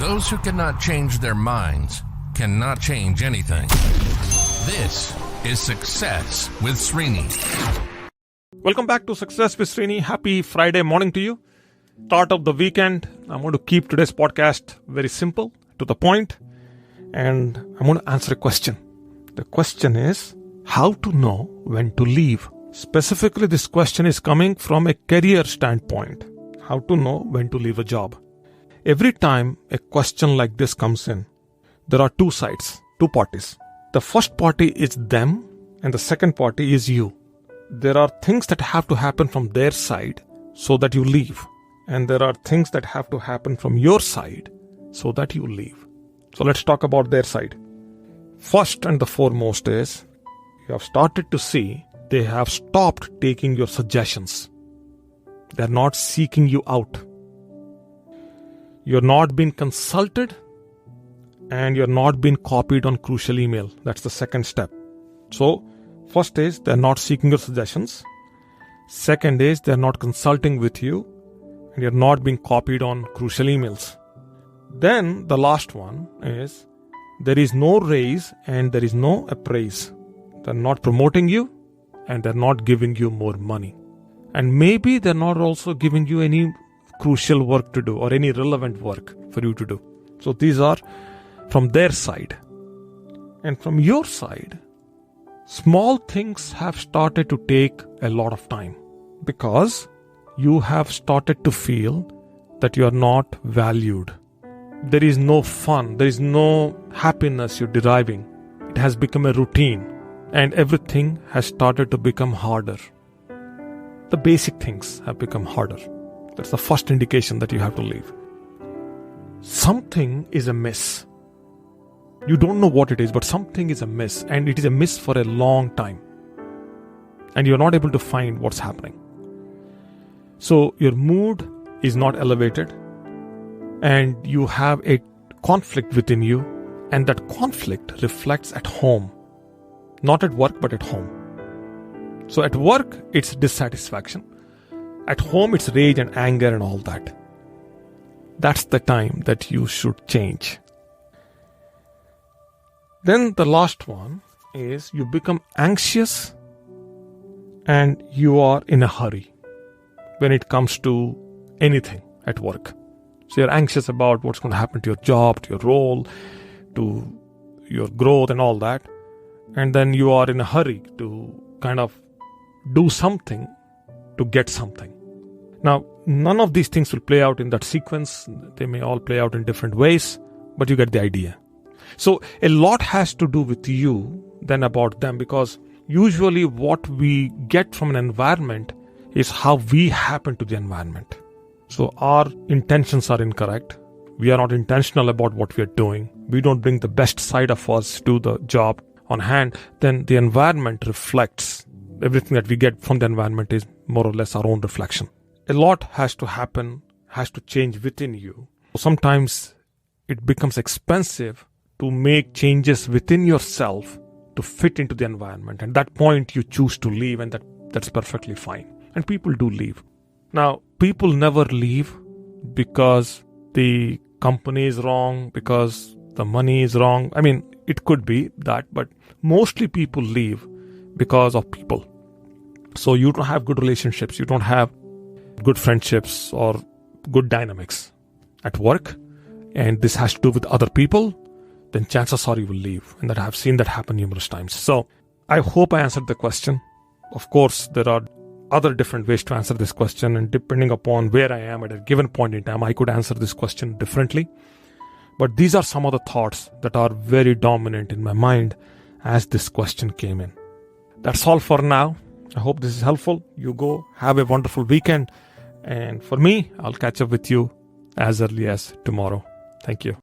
Those who cannot change their minds cannot change anything. This is Success with Srini. Welcome back to Success with Srini. Happy Friday morning to you. Start of the weekend. I'm going to keep today's podcast very simple, to the point, and I'm going to answer a question. The question is, how to know when to leave? Specifically, this question is coming from a career standpoint. How to know when to leave a job. Every time a question like this comes in, there are two sides, two parties. The first party is them and the second party is you. There are things that have to happen from their side so that you leave. And there are things that have to happen from your side so that you leave. So let's talk about their side. First and the foremost is, you have started to see they have stopped taking your suggestions. They're not seeking you out. You're not being consulted and you're not being copied on crucial email. That's the second step. So, first is they're not seeking your suggestions. Second is they're not consulting with you and you're not being copied on crucial emails. Then the last one is there is no raise and there is no appraise. They're not promoting you and they're not giving you more money. And maybe they're not also giving you any crucial work to do or any relevant work for you to do. So these are from their side. And from your side, small things have started to take a lot of time because you have started to feel that you are not valued. There is no fun, there is no happiness you're deriving. It has become a routine and everything has started to become harder. The basic things have become harder. That's the first indication that you have to leave. Something is amiss. You don't know what it is, but something is amiss, and it is amiss for a long time. And you're not able to find what's happening. So your mood is not elevated, and you have a conflict within you, and that conflict reflects at home. Not at work, but at home. So at work, it's dissatisfaction. At home, it's rage and anger and all that. That's the time that you should change. Then the last one is you become anxious and you are in a hurry when it comes to anything at work. So you're anxious about what's going to happen to your job, to your role, to your growth and all that. And then you are in a hurry to kind of do something to get something. Now, none of these things will play out in that sequence. They may all play out in different ways, but you get the idea. So a lot has to do with you than about them, because usually what we get from an environment is how we happen to the environment. So our intentions are incorrect. We are not intentional about what we are doing. We don't bring the best side of us to the job on hand. Then the environment reflects. Everything that we get from the environment is more or less our own reflection. A lot has to happen, has to change within you. Sometimes it becomes expensive to make changes within yourself to fit into the environment. And at that point you choose to leave, and that's perfectly fine. And people do leave. Now, people never leave because the company is wrong, because the money is wrong. I mean, it could be that, but mostly people leave because of people. So you don't have good relationships, you don't have good friendships or good dynamics at work, and this has to do with other people, then chances are you will leave. And that I have seen that happen numerous times. So I hope I answered the question. Of course, there are other different ways to answer this question, and depending upon where I am at a given point in time, I could answer this question differently. But these are some of the thoughts that are very dominant in my mind as this question came in. That's all for now. I hope this is helpful. You go have a wonderful weekend. And for me, I'll catch up with you as early as tomorrow. Thank you.